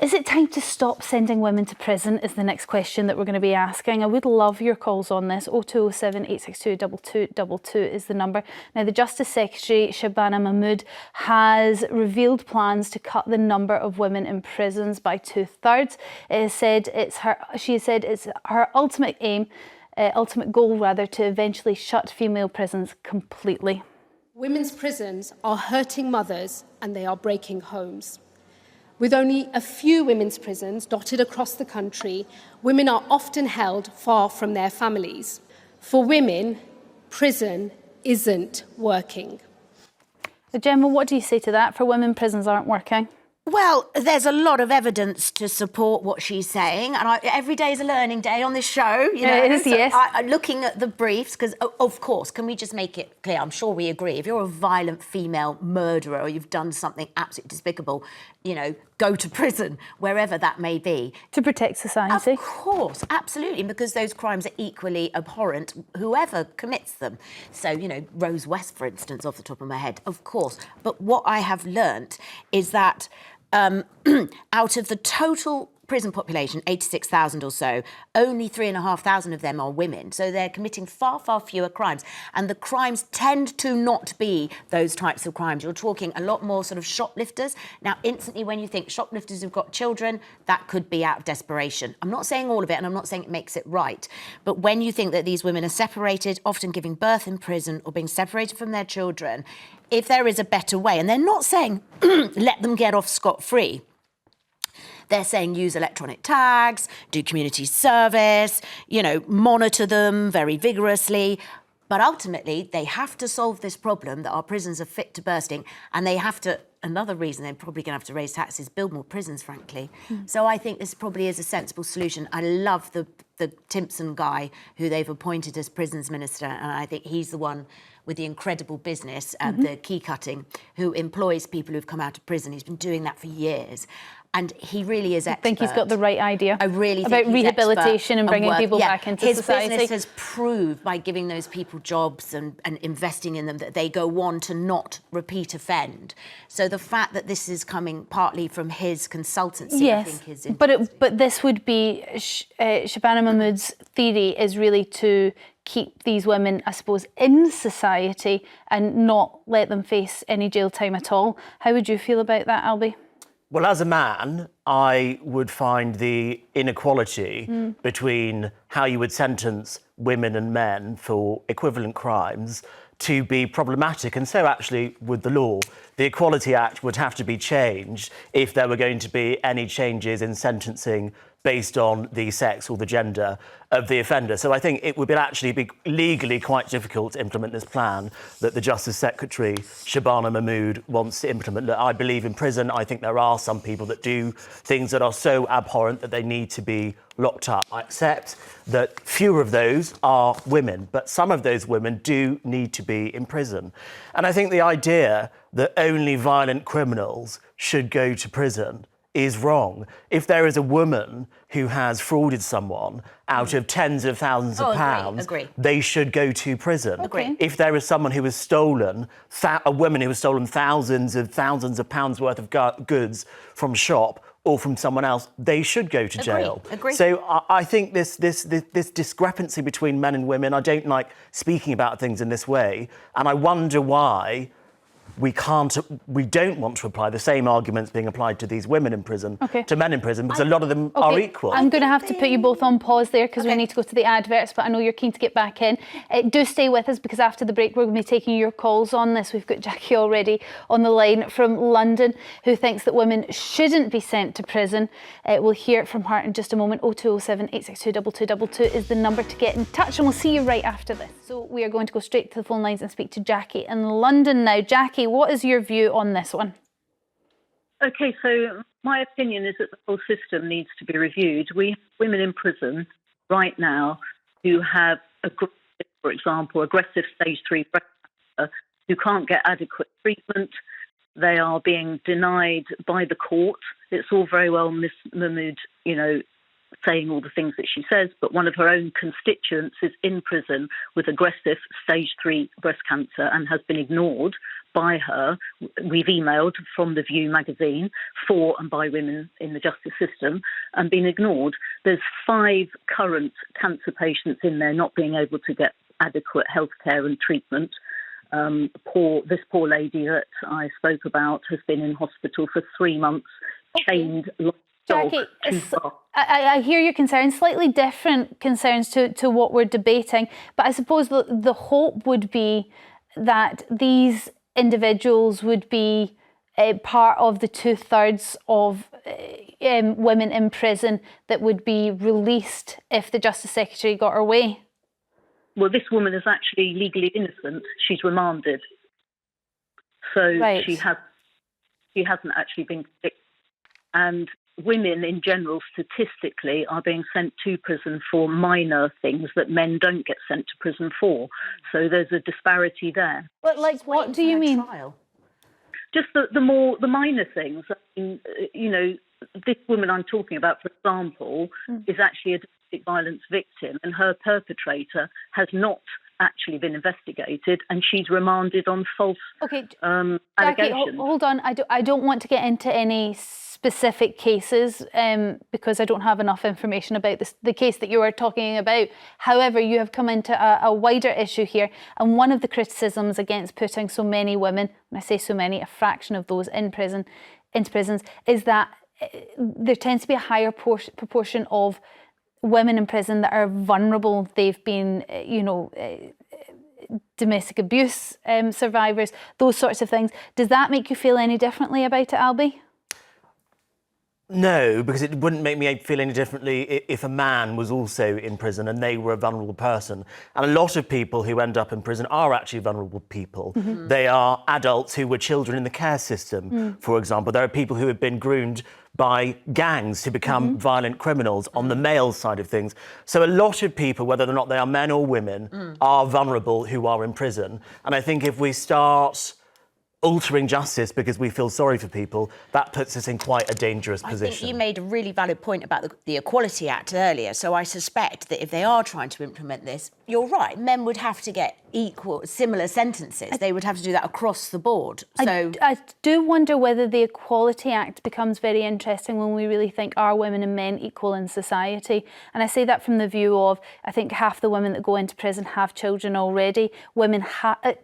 Is it time to stop sending women to prison is the next question that we're going to be asking. I would love your calls on this. 0207 862 2222 is the number. Now, the Justice Secretary, Shabana Mahmood, has revealed plans to cut the number of women in prisons by 2/3. She has said it's her ultimate aim, ultimate goal rather, to eventually shut female prisons completely. Women's prisons are hurting mothers and they are breaking homes. With only a few women's prisons dotted across the country, women are often held far from their families. For women, prison isn't working. Jemma, what do you say to that? For women, prisons aren't working. Well, there's a lot of evidence to support what she's saying, and every day is a learning day on this show. You know, it is, so yes. Looking at the briefs, because of course, can we just make it clear? I'm sure we agree. If you're a violent female murderer or you've done something absolutely despicable, you know, go to prison, wherever that may be. To protect society. Of course, absolutely, because those crimes are equally abhorrent, whoever commits them. So, you know, Rose West, for instance, off the top of my head, of course. But what I have learnt is that out of the total prison population, 86,000 or so, only 3,500 of them are women. So they're committing far, far fewer crimes. And the crimes tend to not be those types of crimes. You're talking a lot more sort of shoplifters. Now, instantly, when you think shoplifters who've got children, that could be out of desperation. I'm not saying all of it, and I'm not saying it makes it right. But when you think that these women are separated, often giving birth in prison or being separated from their children, if there is a better way, and they're not saying let them get off scot-free, they're saying use electronic tags, do community service, you know, monitor them very vigorously. But ultimately, they have to solve this problem that our prisons are fit to bursting, and they have to, another reason they're probably going to have to raise taxes, build more prisons, frankly. So I think this probably is a sensible solution. I love the Timpson guy who they've appointed as prisons minister, and I think he's the one with the incredible business, the key cutting, who employs people who've come out of prison. He's been doing that for years. And he really is expert. I think he's got the right idea. I really about think he's rehabilitation and bringing people back into society. His business has proved by giving those people jobs and investing in them that they go on to not repeat offend. So the fact that this is coming partly from his consultancy, yes, I think is but this would be Shabana Mahmood's theory is really to keep these women, I suppose, in society and not let them face any jail time at all. How would you feel about that, Albie? Well, as a man, I would find the inequality between how you would sentence women and men for equivalent crimes to be problematic, and so actually would the law. The Equality Act would have to be changed if there were going to be any changes in sentencing based on the sex or the gender of the offender. So I think it would actually be legally quite difficult to implement this plan that the Justice Secretary, Shabana Mahmood, wants to implement. Look, I believe in prison. I think there are some people that do things that are so abhorrent that they need to be locked up. I accept that fewer of those are women, but some of those women do need to be in prison. And I think the idea that only violent criminals should go to prison is wrong. If there is a woman who has frauded someone out of tens of thousands of pounds, they should go to prison. If there is someone who has stolen, a woman who has stolen thousands of pounds worth of goods from a shop or from someone else, they should go to jail. So I think this discrepancy between men and women, I don't like speaking about things in this way, and I wonder why we don't want to apply the same arguments being applied to these women in prison to men in prison, because a lot of them are equal. I'm going to have to put you both on pause there because we need to go to the adverts, but I know you're keen to get back in. Do stay with us, because after the break we're going to be taking your calls on this. We've got Jackie already on the line from London, who thinks that women shouldn't be sent to prison. We'll hear from her in just a moment. 0207 862 2222 is the number to get in touch, and we'll see you right after this. So we are going to go straight to the phone lines and speak to Jackie in London now. Jackie, what is your view on this one? OK, so my opinion is that the whole system needs to be reviewed. We have women in prison right now who have, for example, aggressive stage 3 breast cancer, who can't get adequate treatment. They are being denied by the court. It's all very well Miss Mahmood, you know, saying all the things that she says, but one of her own constituents is in prison with aggressive stage 3 breast cancer and has been ignored by her. We've emailed from the View magazine for and by women in the justice system and been ignored. There's 5 current cancer patients in there not being able to get adequate healthcare and treatment. This poor lady that I spoke about has been in hospital for 3 months, chained like a dog Jackie, to bar. I hear your concerns, slightly different concerns to what we're debating, but I suppose the hope would be that these individuals would be part of the 2/3 of women in prison that would be released if the Justice Secretary got her way. Well, this woman is actually legally innocent. She's remanded. So Right. she hasn't actually been convicted. And women in general, statistically, are being sent to prison for minor things that men don't get sent to prison for. So there's a disparity there. But like, what do you mean? Trial. Just the minor things. I mean, this woman I'm talking about, for example, is actually a domestic violence victim, and her perpetrator has not actually been investigated, and she's remanded on false Okay, Jackie, allegations. hold on. I don't want to get into any specific cases because I don't have enough information about the case that you are talking about. However, you have come into a wider issue here, and one of the criticisms against putting so many women, when I say so many, a fraction of those into prisons, is that there tends to be a higher proportion of women in prison that are vulnerable. They've been, domestic abuse survivors, those sorts of things. Does that make you feel any differently about it, Albie? No, because it wouldn't make me feel any differently if a man was also in prison and they were a vulnerable person. And a lot of people who end up in prison are actually vulnerable people. Mm-hmm. They are adults who were children in the care system, for example. There are people who have been groomed by gangs to become violent criminals on the male side of things. So a lot of people, whether or not they are men or women, are vulnerable who are in prison. And I think if we start altering justice because we feel sorry for people, that puts us in quite a dangerous position. I think you made a really valid point about the Equality Act earlier, so I suspect that if they are trying to implement this, you're right, men would have to get similar sentences. They would have to do that across the board. So I do wonder whether the Equality Act becomes very interesting when we really think, are women and men equal in society? And I say that from the view of, I think half the women that go into prison have children already. Women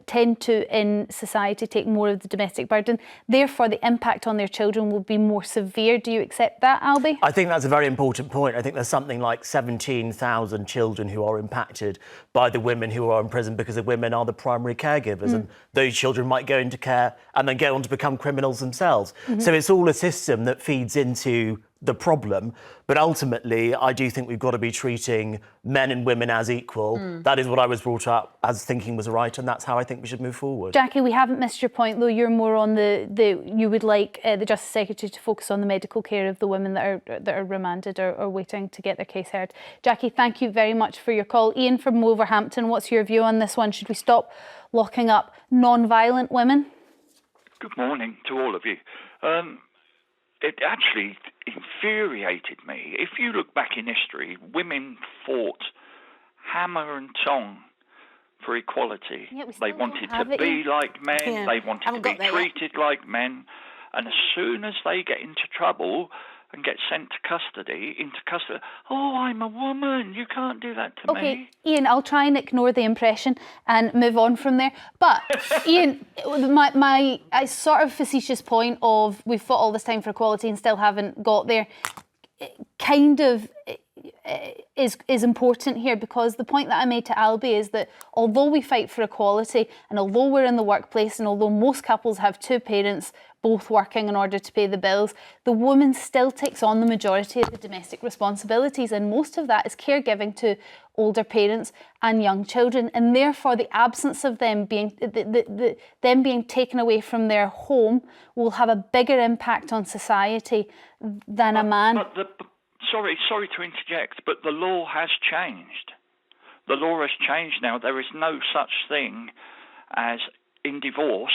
tend to, in society, take more of the domestic burden. Therefore, the impact on their children will be more severe. Do you accept that, Albie? I think that's a very important point. I think there's something like 17,000 children who are impacted by the women who are in prison because the women are the primary caregivers and those children might go into care and then go on to become criminals themselves. So it's all a system that feeds into the problem, but ultimately I do think we've got to be treating men and women as equal. That is what I was brought up as thinking was right, and that's how I think we should move forward. Jackie, we haven't missed your point though. You're more on you would like the Justice Secretary to focus on the medical care of the women that are remanded or waiting to get their case heard. Jackie, thank you very much for your call. Ian from Wolverhampton, what's your view on this one? Should we stop locking up non-violent women? Good morning to all of you. It actually infuriated me. If you look back in history, women fought hammer and tong for equality. Yeah, they wanted to be like men. Yeah. They wanted to be treated like men. And as soon as they get into trouble and get sent to custody, oh, I'm a woman, you can't do that to me. Okay, Ian, I'll try and ignore the impression and move on from there. But, Ian, my sort of facetious point of we've fought all this time for equality and still haven't got there kind of is important here, because the point that I made to Albie is that although we fight for equality and although we're in the workplace and although most couples have two parents both working in order to pay the bills, the woman still takes on the majority of the domestic responsibilities, and most of that is caregiving to older parents and young children, and therefore the absence of them being them being taken away from their home will have a bigger impact on society than a man. Sorry to interject, but the law has changed. The law has changed now. There is no such thing as, in divorce,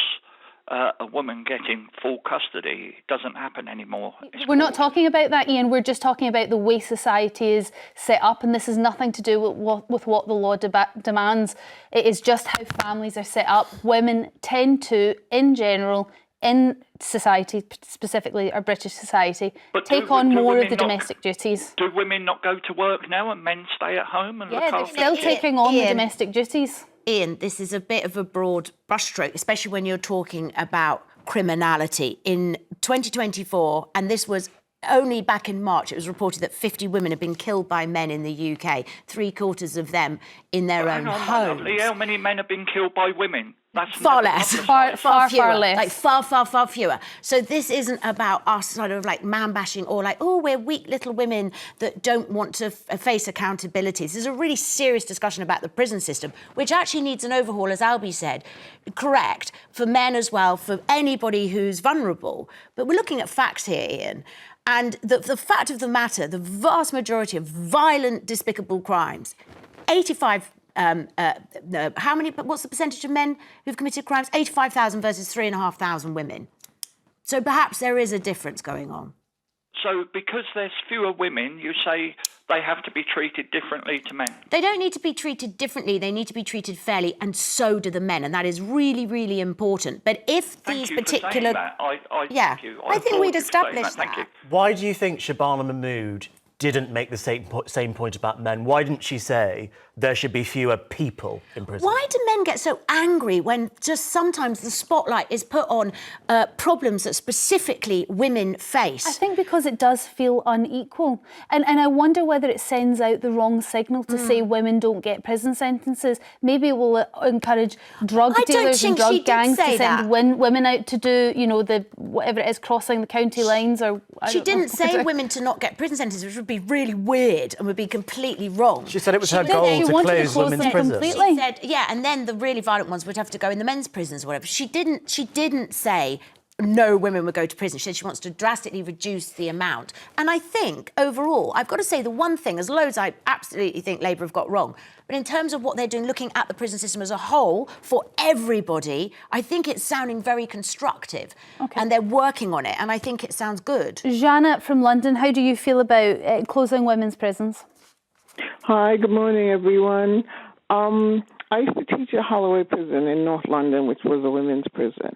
a woman getting full custody. It doesn't happen anymore. We're not talking about that, Ian. We're just talking about the way society is set up, and this has nothing to do with what the law demands. It is just how families are set up. Women tend to, in general, in society, specifically our British society, take on more of the domestic duties. Do women not go to work now and men stay at home and look after? Yeah, they're still taking on the domestic duties. Ian, this is a bit of a broad brushstroke, especially when you're talking about criminality. In 2024, and this was only back in March, it was reported that 50 women have been killed by men in the UK, 3/4 of them in their own homes. How many men have been killed by women? That's far less. Far fewer. less. Like far fewer. So this isn't about us sort of like man-bashing or like, oh, we're weak little women that don't want to face accountability. This is a really serious discussion about the prison system, which actually needs an overhaul, as Albie said. Correct, for men as well, for anybody who's vulnerable. But we're looking at facts here, Ian. And the fact of the matter, the vast majority of violent, despicable crimes, 85... how many? What's the percentage of men who've committed crimes? 85,000 versus 3,500 women. So perhaps there is a difference going on. So because there's fewer women, you say they have to be treated differently to men? They don't need to be treated differently. They need to be treated fairly, and so do the men, and that is really, really important. But if these particular, I think we'd established that. Why do you think Shabana Mahmood didn't make the same point about men? Why didn't she say there should be fewer people in prison? Why do men get so angry when just sometimes the spotlight is put on problems that specifically women face? I think because it does feel unequal. And I wonder whether it sends out the wrong signal to say women don't get prison sentences. Maybe it will encourage drug dealers and drug gangs to send women out to do, you know, the whatever it is, crossing the county lines or... She didn't say women to not get prison sentences, which would be really weird and would be completely wrong. She said it was her goal to close women's prisons. Completely. She said, yeah, and then the really violent ones would have to go in the men's prisons or whatever. She didn't say no women would go to prison. She said she wants to drastically reduce the amount. And I think, overall, I've got to say the one thing, as loads I absolutely think Labour have got wrong, but in terms of what they're doing, looking at the prison system as a whole, for everybody, I think it's sounding very constructive. Okay. And they're working on it, and I think it sounds good. Janet from London, how do you feel about closing women's prisons? Hi, good morning, everyone. I used to teach at Holloway Prison in North London, which was a women's prison.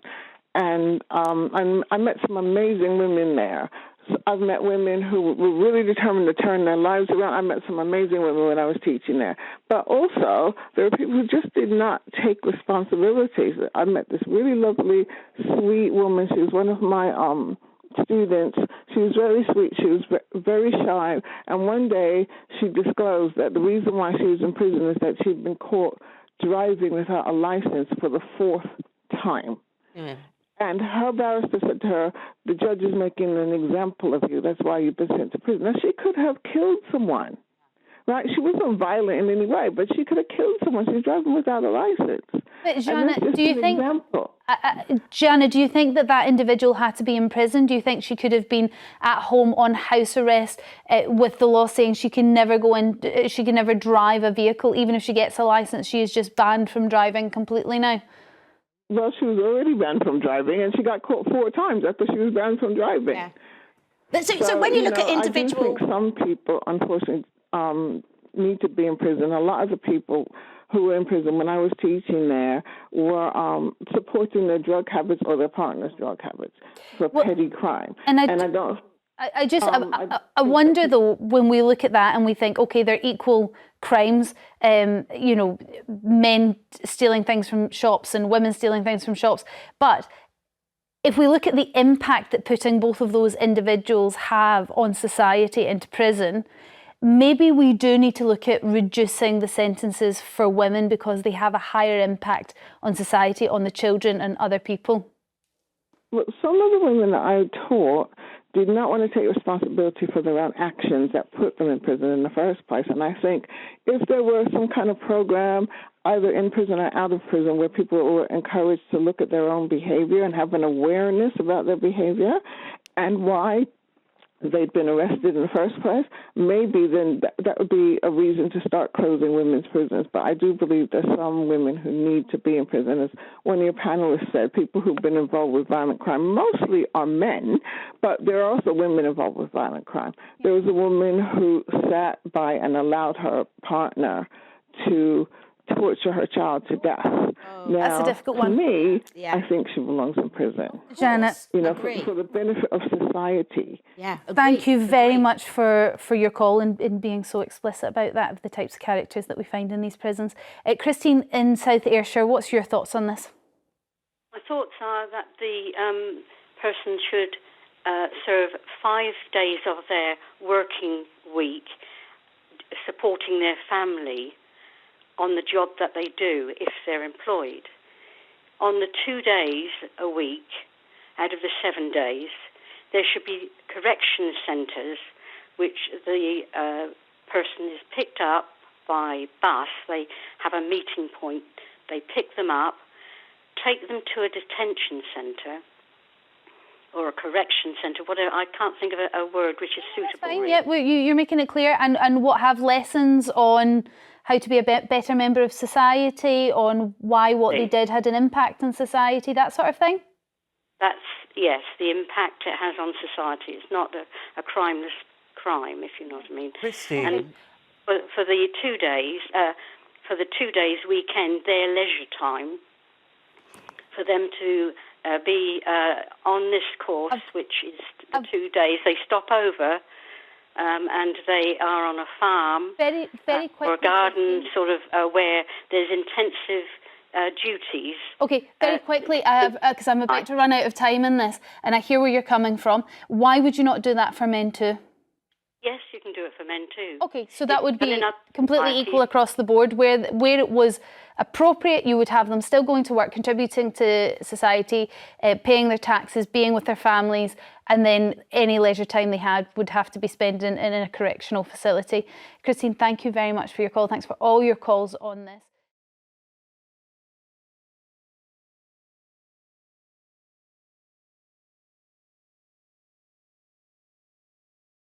And I met some amazing women there. So I've met women who were really determined to turn their lives around. I met some amazing women when I was teaching there. But also, there were people who just did not take responsibilities. I met this really lovely, sweet woman. She was one of my students. She was very sweet. She was very shy. And one day, she disclosed that the reason why she was in prison is that she'd been caught driving without a license for the 4th time. Mm. And her barrister said to her, the judge is making an example of you. That's why you've been sent to prison. Now, she could have killed someone, right? She wasn't violent in any way, but she could have killed someone. She's driving without a license. But Janet, do you think, Janet, do you think that individual had to be in prison? Do you think she could have been at home on house arrest with the law saying she can never go in, she can never drive a vehicle, even if she gets a license? She is just banned from driving completely now. Well, she was already banned from driving, and she got caught 4 times after she was banned from driving. Yeah. So when you look at individual... I do think some people, unfortunately, need to be in prison. A lot of the people who were in prison when I was teaching there were supporting their drug habits or their partner's drug habits for petty crime. And I don't... I wonder, though, when we look at that and we think, OK, they're equal crimes, you know, men stealing things from shops and women stealing things from shops. But if we look at the impact that putting both of those individuals have on society into prison, maybe we do need to look at reducing the sentences for women because they have a higher impact on society, on the children and other people. Well, some of the women that I taught did not want to take responsibility for their own actions that put them in prison in the first place. And I think if there were some kind of program, either in prison or out of prison, where people were encouraged to look at their own behavior and have an awareness about their behavior and why they'd been arrested in the first place, maybe then that would be a reason to start closing women's prisons. But I do believe there's some women who need to be in prison. As one of your panelists said, people who've been involved with violent crime mostly are men, but there are also women involved with violent crime. There was a woman who sat by and allowed her partner to torture her child to death. Now, That's a difficult one. To me, Yeah. I think she belongs in prison. Janet, You know, Agree. for the benefit of society. Yeah. thank you very Agree. much for your call and in being so explicit about that, of the types of characters that we find in these prisons. Christine in South Ayrshire, what's your thoughts on this? My thoughts are that the person should serve 5 days of their working week supporting their family on the job that they do if they're employed. On the 2 days a week out of the 7 days, there should be correction centres which the person is picked up by bus. They have a meeting point. They pick them up, take them to a detention centre or a correction centre, whatever. I can't think of a word which is suitable. Fine, really. yeah, well, you're making it clear. And what, have lessons on how to be a better member of society, on why what they did had an impact on society, that sort of thing? That's, yes, the impact it has on society. It's not a crimeless crime, if you know what I mean. Christine. And for the 2 days, weekend, their leisure time, for them to be on this course, which is the 2 days. They stop over and they are on a farm Very quickly. or a garden, sort of where there's intensive duties. Okay, very quickly, I have, because I'm about to run out of time in this, and I hear where you're coming from. Why would you not do that for men too? Yes, you can do it for men too. Okay, so that would But be in other completely societies- equal across the board. Where it was appropriate, you would have them still going to work, contributing to society, paying their taxes, being with their families, and then any leisure time they had would have to be spent in a correctional facility. Christine, thank you very much for your call. Thanks for all your calls on this.